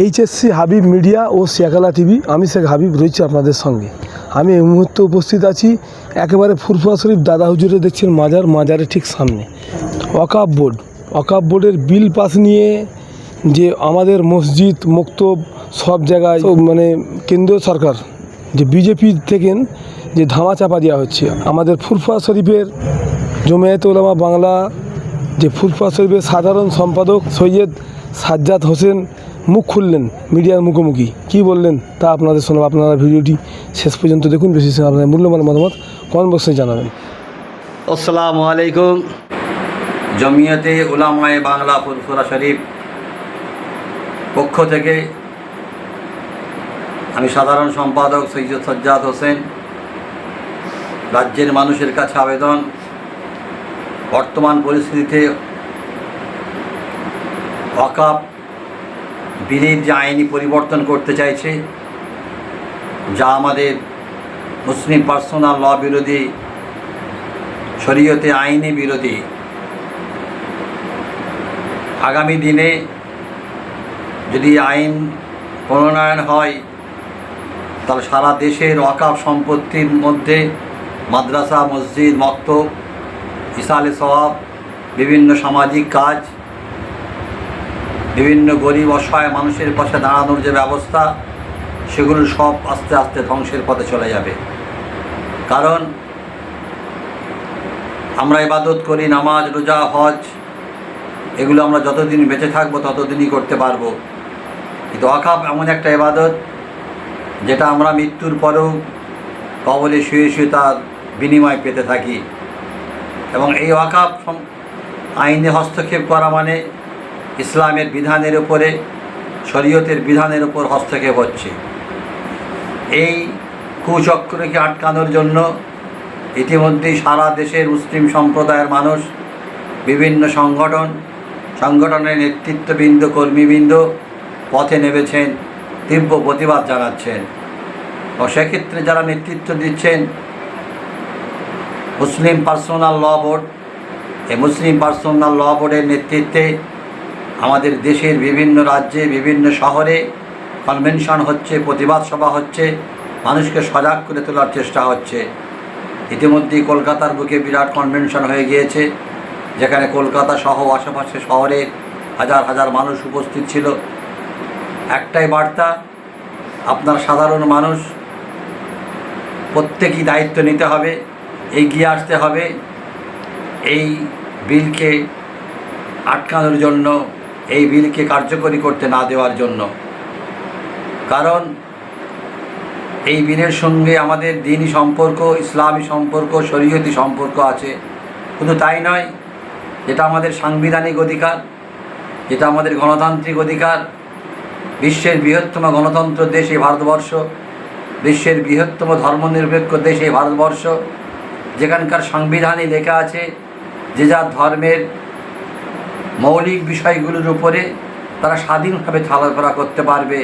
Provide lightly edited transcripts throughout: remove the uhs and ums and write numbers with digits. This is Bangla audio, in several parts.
এইচএসসি হাবিব মিডিয়া ও শিয়াখালা টিভি, আমি শেখ হাবিব রয়েছি আপনাদের সঙ্গে। আমি এই মুহূর্তে উপস্থিত আছি একেবারে ফুরফুরা শরীফ দাদা হুজুরে দেখছেন মাজারের ঠিক সামনে। ওয়াকফ বোর্ডের বিল পাস নিয়ে যে আমাদের মসজিদ মক্তব সব জায়গায় মানে কেন্দ্রীয় সরকার যে বিজেপি থেকে যে ধামাচাপা দেওয়া হচ্ছে, আমাদের ফুরফুরা শরীফের জমিয়তে উলামা বাংলা যে ফুরফুরা শরীফের সাধারণ সম্পাদক সৈয়দ সাজ্জাদ হোসেন মুখ খুললেন মিডিয়ার মুখোমুখি। কি বললেন তা আপনাদের শোনাব। আপনারা ভিডিওটি শেষ পর্যন্ত দেখুন। বেশি আপনাদের মূল্যবান মতামত কমেন্ট বক্সে জানাবেন। আসসালামু আলাইকুম। জমিয়তে উলামায়ে বাংলা ফুরফুরা শরীফ পক্ষ থেকে আমি সাধারণ সম্পাদক সৈয়দ সাজ্জাদ হোসেন রাজ্যের মানুষের কাছে আবেদন, বর্তমান পরিস্থিতিতে ওয়াকফ বিলের যে আইনি পরিবর্তন করতে চাইছে, যা আমাদের মুসলিম পার্সোনাল ল বিরোধী, শরীয়তে আইনি বিরোধী। আগামী দিনে যদি আইন প্রণয়ন হয় তাহলে সারা দেশের ওয়াকফ সম্পত্তির মধ্যে মাদ্রাসা, মসজিদ, মক্তব, ইসালে সওয়াব, বিভিন্ন সামাজিক কাজ, বিভিন্ন গরিব অসহায় মানুষের পাশে দাঁড়ানোর যে ব্যবস্থা, সেগুলো সব আস্তে আস্তে ধ্বংসের পথে চলে যাবে। কারণ আমরা ইবাদত করি, নামাজ, রোজা, হজ, এগুলো আমরা যতদিন বেঁচে থাকবো ততদিনই করতে পারবো। কিন্তু ওয়াকফ এমন একটা ইবাদত যেটা আমরা মৃত্যুর পরেও কবরে শুয়ে শুয়ে তার বিনিময় পেতে থাকি। এবং এই ওয়াকফ আইনে হস্তক্ষেপ করা মানে ইসলামের বিধানের উপরে, শরীয়তের বিধানের উপর হস্তক্ষেপ হচ্ছে। এই কুচক্রকে আটকানোর জন্য ইতিমধ্যেই সারা দেশের মুসলিম সম্প্রদায়ের মানুষ, বিভিন্ন সংগঠনের নেতৃত্ববৃন্দ, কর্মীবৃন্দ পথে নেমেছেন, তীব্র প্রতিবাদ জানাচ্ছেন। ও সেক্ষেত্রে যারা নেতৃত্ব দিচ্ছেন মুসলিম পার্সোনাল ল বোর্ড, এই মুসলিম পার্সোনাল ল বোর্ডের নেতৃত্বে আমাদের দেশের বিভিন্ন রাজ্যে, বিভিন্ন শহরে কনভেনশন হচ্ছে, প্রতিবাদ সভা হচ্ছে, মানুষকে সজাগ করে তোলার চেষ্টা হচ্ছে। ইতিমধ্যেই কলকাতার বুকে বিরাট কনভেনশন হয়ে গিয়েছে, যেখানে কলকাতা সহ আশেপাশে শহরে হাজার হাজার মানুষ উপস্থিত ছিল। একটাই বার্তা, আপনার সাধারণ মানুষ প্রত্যেকেই দায়িত্ব নিতে হবে, এগিয়ে আসতে হবে এই বিলকে আটকানোর জন্য, এই বিলকে কার্যকরী করতে না দেওয়ার জন্য। কারণ এই বিলের সঙ্গে আমাদের দ্বীনি সম্পর্ক, ইসলামী সম্পর্ক, শরীয়তি সম্পর্ক আছে। শুধু তাই নয়, যেটা আমাদের সাংবিধানিক অধিকার, যেটা আমাদের গণতান্ত্রিক অধিকার। বিশ্বের বৃহত্তম গণতন্ত্র দেশ এই ভারতবর্ষ, বিশ্বের বৃহত্তম ধর্মনিরপেক্ষ দেশ এই ভারতবর্ষ, যেখানকার সংবিধানে লেখা আছে যে যার ধর্মের মৌলিক বিষয়গুলোর উপরে তারা স্বাধীনভাবে চলাফেরা করতে পারবে,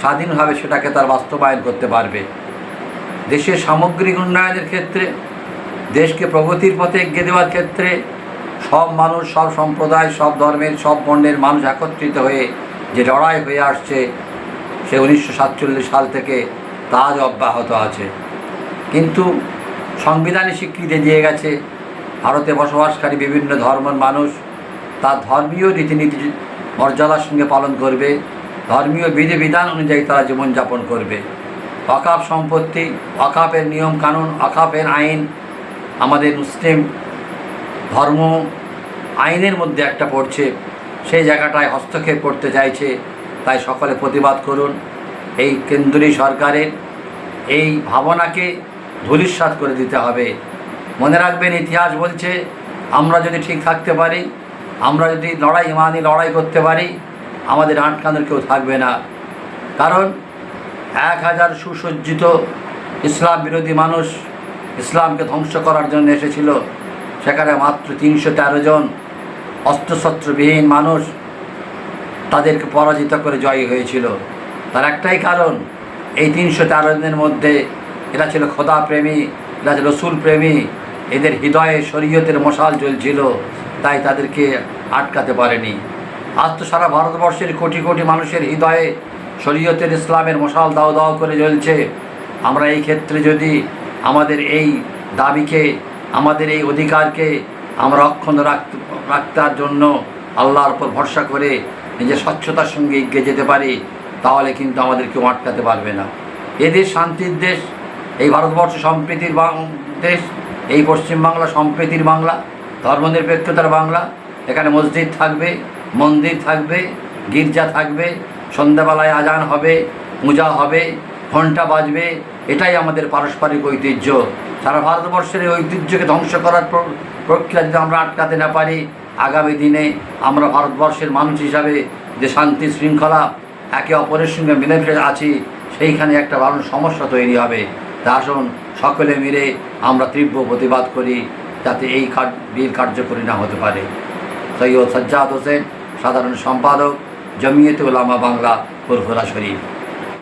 স্বাধীনভাবে সেটাকে তার বাস্তবায়ন করতে পারবে। দেশের সামগ্রিক উন্নয়নের ক্ষেত্রে, দেশকে প্রগতির পথে এগিয়ে দেওয়ার ক্ষেত্রে সব মানুষ, সব সম্প্রদায়, সব ধর্মের, সব বর্ণের মানুষ একত্রিত হয়ে যে লড়াই হয়ে আসছে, সে 1947 সাল থেকে তা আজ অব্যাহত আছে। কিন্তু সংবিধানে স্বীকৃতি দিয়ে গেছে ভারতে বসবাসকারী বিভিন্ন ধর্মের মানুষ তার ধর্মীয় রীতিনীতি মর্যাদার সঙ্গে পালন করবে, ধর্মীয় বিধিবিধান অনুযায়ী তারা জীবনযাপন করবে। ওয়াকফ সম্পত্তি, ওয়াকফের নিয়ম কানুন, ওয়াকফের আইন আমাদের মুসলিম ধর্ম আইনের মধ্যে একটা পড়ছে, সেই জায়গাটায় হস্তক্ষেপ করতে চাইছে। তাই সকলে প্রতিবাদ করুন। এই কেন্দ্রীয় সরকারের এই ভাবনাকে ধূলিসাৎ করে দিতে হবে। মনে রাখবেন, ইতিহাস বলছে আমরা যদি ঠিক থাকতে পারি, আমরা যদি ইমানি লড়াই করতে পারি, আমাদের আটকানোর কেউ থাকবে না। কারণ 1000 সুসজ্জিত ইসলাম বিরোধী মানুষ ইসলামকে ধ্বংস করার জন্য এসেছিল, সেখানে মাত্র 313 জন অস্ত্রশস্ত্রবিহীন মানুষ তাদেরকে পরাজিত করে জয়ী হয়েছিল। তার একটাই কারণ, এই 313 জনের মধ্যে এরা ছিল খোদা প্রেমী, এরা ছিল রসুল প্রেমী, এদের হৃদয়ে শরীয়তের মশাল জ্বলছিল, তাই তাদেরকে আটকাতে পারেনি। আজ তো সারা ভারতবর্ষের কোটি কোটি মানুষের হৃদয়ে শরীয়তের ইসলামের মশাল দাও দাও করে জ্বলছে। আমরা এই ক্ষেত্রে যদি আমাদের এই দাবিকে, আমাদের এই অধিকারকে আমরা অক্ষুণ্ণ রাখতার জন্য আল্লাহর উপর ভরসা করে নিজের স্বচ্ছতার সঙ্গে এগিয়ে যেতে পারি, তাহলে কিন্তু আমাদের কেউ আটকাতে পারবে না। এদেশ শান্তির দেশ, এই ভারতবর্ষ সম্প্রীতির দেশ, এই পশ্চিমবাংলা সম্প্রীতির বাংলা, ধর্মনিরপেক্ষতার বাংলা। এখানে মসজিদ থাকবে, মন্দির থাকবে, গির্জা থাকবে, সন্ধ্যাবেলায় আজান হবে, পূজা হবে, ঘণ্টা বাজবে। এটাই আমাদের পারস্পরিক ঐতিহ্য। সারা ভারতবর্ষের এই ঐতিহ্যকে ধ্বংস করার প্রক্রিয়া যদি আমরা আটকাতে না পারি, আগামী দিনে আমরা ভারতবর্ষের মানুষ হিসাবে যে শান্তি শৃঙ্খলা একে অপরের সঙ্গে মিলেমিশে আছি, সেইখানে একটা দারুণ সমস্যা তৈরি হবে। তা আসুন সকলে মিলে আমরা তীব্র প্রতিবাদ করি, যাতে এই বিল কার্যকরী না হতে পারে। সৈয়দ সাজ্জাদ হোসেন, সাধারণ সম্পাদক, জমিয়তে উলামা বাংলা, ফুরফুরা শরীফ।